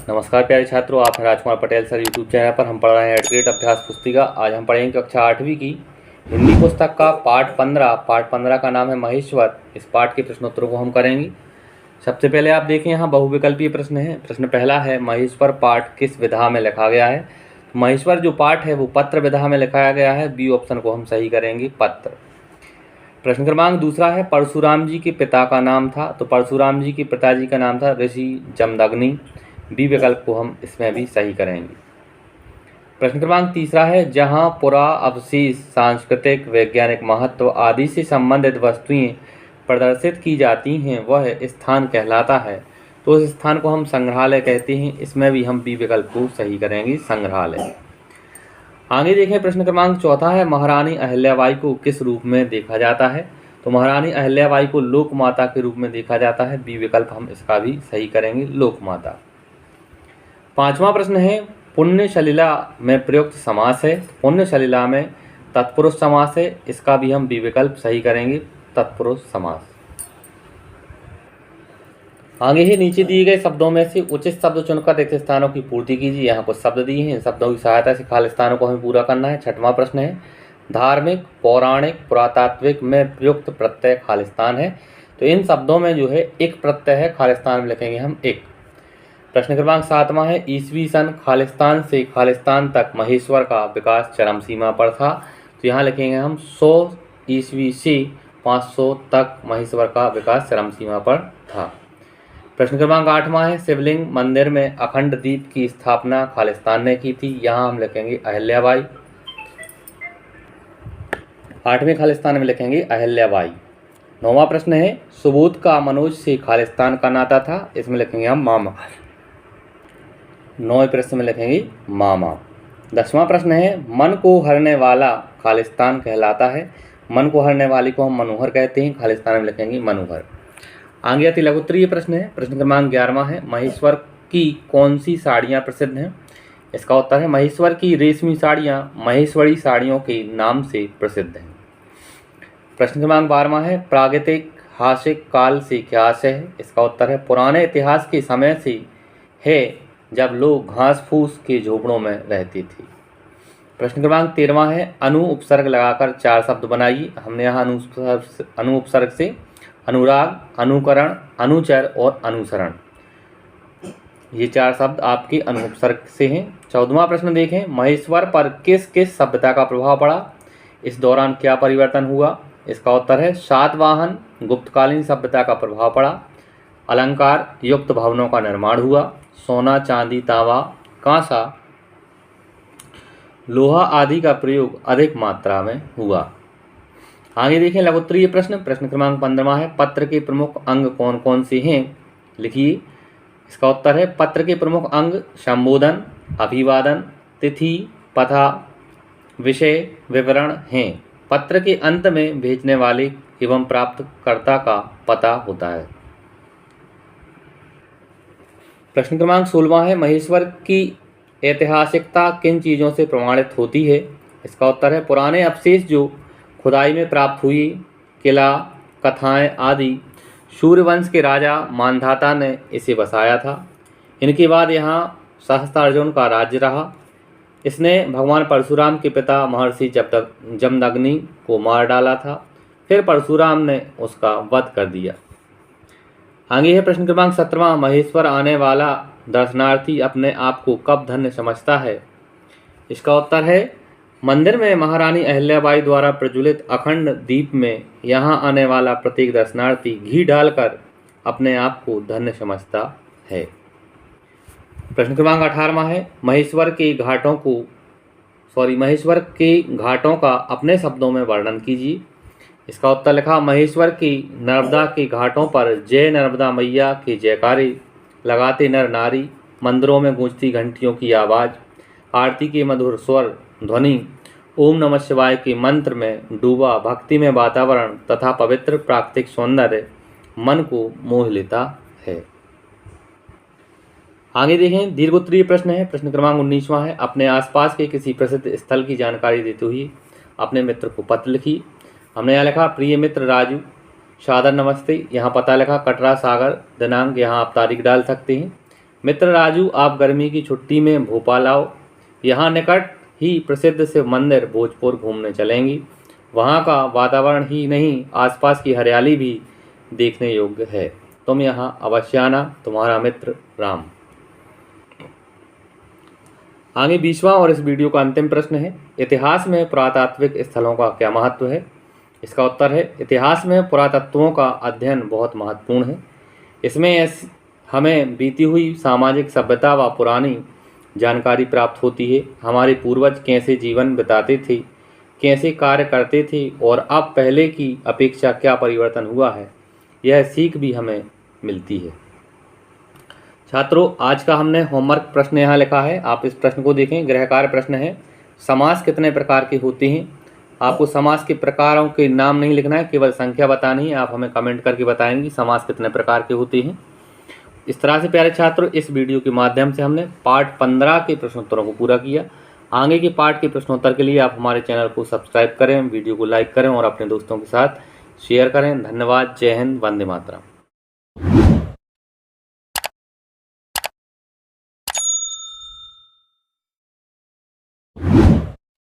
नमस्कार प्यारे छात्रों, आप हैं Rajkumar Patel sir YouTube channel पर। हम पढ़ रहे हैं एडग्रेड अभ्यास पुस्तिका। आज हम पढ़ेंगे कक्षा 8वीं की हिंदी पुस्तक का पाठ 15 का नाम है महेश्वर। इस पाठ के प्रश्नोत्तरों को हम करेंगे। सबसे पहले आप देखें, यहाँ बहुविकल्पीय प्रश्न है। प्रश्न पहला है, महेश्वर पाठ किस विधा में लिखा गया है। महेश्वर जो पाठ है वो पत्र विधा में लिखाया गया है। बी ऑप्शन को हम सही करेंगे, पत्र। प्रश्न क्रमांक दूसरा है, परशुराम जी के पिता का नाम था। तो परशुराम जी के पिताजी का नाम था ऋषि जमदग्नि। बी विकल्प को हम इसमें भी सही करेंगे। प्रश्न क्रमांक तीसरा है, जहां पुरा अवशेष सांस्कृतिक वैज्ञानिक महत्व आदि से संबंधित वस्तुएं प्रदर्शित की जाती हैं वह स्थान कहलाता है। तो उस स्थान को हम संग्रहालय कहते हैं। इसमें भी हम बी विकल्प को सही करेंगे, संग्रहालय। आगे देखें, प्रश्न क्रमांक चौथा है, महारानी अहिल्याबाई को किस रूप में देखा जाता है। तो महारानी अहिल्याबाई को लोक माता के रूप में देखा जाता है। बी विकल्प हम इसका भी सही करेंगे, लोक माता। पांचवा प्रश्न है, पुण्य सलिला में प्रयुक्त समास है। पुण्य सलिला में तत्पुरुष समास है। इसका भी हम बी विकल्प सही करेंगे, तत्पुरुष समास। आगे ही नीचे दिए गए शब्दों में से उचित शब्द चुनकर रिक्त स्थानों की पूर्ति कीजिए। यहाँ कुछ शब्द दिए हैं, इन शब्दों की सहायता से खाली स्थानों को हमें पूरा करना है। छठवां प्रश्न है, धार्मिक, पौराणिक, पुरातात्विक में प्रयुक्त प्रत्यय खालिस्तान है। तो इन शब्दों में जो है एक प्रत्यय है, खालिस्तान में लिखेंगे हम एक। प्रश्न क्रमांक सातवां है, ईसवी सन खालिस्तान से खालिस्तान तक महेश्वर का विकास चरम सीमा पर था। तो यहाँ लिखेंगे हम 100 ईस्वी से 500 तक महेश्वर का विकास चरम सीमा पर था। प्रश्न क्रमांक आठवां है, शिवलिंग मंदिर में अखंड दीप की स्थापना खालिस्तान ने की थी। यहाँ हम लिखेंगे अहिल्याबाई। आठवें खालिस्तान में लिखेंगे अहिल्याबाई। नौवां प्रश्न है, सुबोध का मनोज से खालिस्तान का नाता था। इसमें लिखेंगे हम मामा। 9वें प्रश्न में लिखेंगे मामा। 10वां प्रश्न है, मन को हरने वाला खालिस्तान कहलाता है। मन को हरने वाली को हम मनोहर कहते हैं। खालिस्तान में लिखेंगे मनोहर। आगे अति लघु उत्तरीय प्रश्न है। प्रश्न क्रमांक 11वां है, महेश्वर की कौन सी साड़ियाँ प्रसिद्ध हैं। इसका उत्तर है, महेश्वर की रेशमी साड़ियाँ महेश्वरी साड़ियों के नाम से प्रसिद्ध हैं। प्रश्न क्रमांक 12वां है, प्रागैतिहासिक काल से क्या आशय है। इसका उत्तर है, पुराने इतिहास के समय से है जब लोग घास फूस के झोपड़ों में रहते थे। प्रश्न क्रमांक 13वां है, अनु उपसर्ग लगाकर 4 शब्द बनाइए। हमने यहाँ अनु उपसर्ग से अनुराग, अनुकरण, अनुचर और अनुसरण, ये 4 शब्द आपके अनु उपसर्ग से हैं। 14वां प्रश्न देखें, महेश्वर पर किस किस सभ्यता का प्रभाव पड़ा, इस दौरान क्या परिवर्तन हुआ। इसका उत्तर है, सातवाहन गुप्तकालीन सभ्यता का प्रभाव पड़ा। अलंकार युक्त भवनों का निर्माण हुआ। सोना, चांदी, तांबा, कांसा, लोहा आदि का प्रयोग अधिक मात्रा में हुआ। आगे देखें लघु उत्तरीय प्रश्न। प्रश्न क्रमांक 15वां है, पत्र के प्रमुख अंग कौन कौन से हैं, लिखिए। इसका उत्तर है, पत्र के प्रमुख अंग संबोधन, अभिवादन, तिथि, पता, विषय, विवरण हैं। पत्र के अंत में भेजने वाले एवं प्राप्तकर्ता का पता होता है। प्रश्न क्रमांक 16वां है, महेश्वर की ऐतिहासिकता किन चीज़ों से प्रमाणित होती है। इसका उत्तर है, पुराने अवशेष जो खुदाई में प्राप्त हुई, किला, कथाएं आदि। सूर्यवंश के राजा मानधाता ने इसे बसाया था। इनके बाद यहाँ सहस्त्रार्जुन का राज्य रहा। इसने भगवान परशुराम के पिता महर्षि जमदग्नि को मार डाला था। फिर परशुराम ने उसका वध कर दिया। आगे है प्रश्न क्रमांक 17वां, महेश्वर आने वाला दर्शनार्थी अपने आप को कब धन्य समझता है। इसका उत्तर है, मंदिर में महारानी अहिल्याबाई द्वारा प्रज्वलित अखंड दीप में यहाँ आने वाला प्रत्येक दर्शनार्थी घी डालकर अपने आप को धन्य समझता है। प्रश्न क्रमांक 18वां है, महेश्वर के घाटों का अपने शब्दों में वर्णन कीजिए। इसका उत्तर लिखा, महेश्वर की नर्मदा के घाटों पर जय नर्मदा मैया के जयकारे लगाते नर नारी, मंदिरों में गूंजती घंटियों की आवाज़, आरती के मधुर स्वर ध्वनि, ओम नमः शिवाय के मंत्र में डूबा भक्ति में वातावरण तथा पवित्र प्राकृतिक सौंदर्य मन को मोह लेता है। आगे देखें दीर्घोत्तरीय प्रश्न है। प्रश्न क्रमांक 19वां है, अपने आसपास के किसी प्रसिद्ध स्थल की जानकारी देते हुए अपने मित्र को पत्र लिखिए। हमने यहाँ लिखा, प्रिय मित्र राजू, सादर नमस्ते। यहाँ पता लिखा कटरा सागर, दिनांक यहाँ आप तारीख डाल सकते हैं। मित्र राजू, आप गर्मी की छुट्टी में भोपाल आओ, यहाँ निकट ही प्रसिद्ध शिव मंदिर भोजपुर घूमने चलेंगी। वहाँ का वातावरण ही नहीं, आसपास की हरियाली भी देखने योग्य है। तुम यहाँ अवश्य आना। तुम्हारा मित्र राम। आगे 20वां और इस वीडियो का अंतिम प्रश्न है, इतिहास में पुरातात्विक स्थलों का क्या महत्व है? इसका उत्तर है, इतिहास में पुरातत्वों का अध्ययन बहुत महत्वपूर्ण है। इसमें हमें बीती हुई सामाजिक सभ्यता व पुरानी जानकारी प्राप्त होती है। हमारे पूर्वज कैसे जीवन बिताते थे, कैसे कार्य करते थे और अब पहले की अपेक्षा क्या परिवर्तन हुआ है, यह सीख भी हमें मिलती है। छात्रों, आज का हमने होमवर्क प्रश्न यहाँ लिखा है, आप इस प्रश्न को देखें। गृह कार्य प्रश्न है, समास कितने प्रकार के होते हैं? आपको समास के प्रकारों के नाम नहीं लिखना है, केवल संख्या बतानी है। आप हमें कमेंट करके बताएंगे समास कितने प्रकार के होते हैं। इस तरह से प्यारे छात्रों, इस वीडियो के माध्यम से हमने पार्ट 15 के प्रश्नोत्तरों को पूरा किया। आगे के पार्ट के प्रश्नोत्तर के लिए आप हमारे चैनल को सब्सक्राइब करें, वीडियो को लाइक करें और अपने दोस्तों के साथ शेयर करें। धन्यवाद। जय हिंद। वंदे मातरम।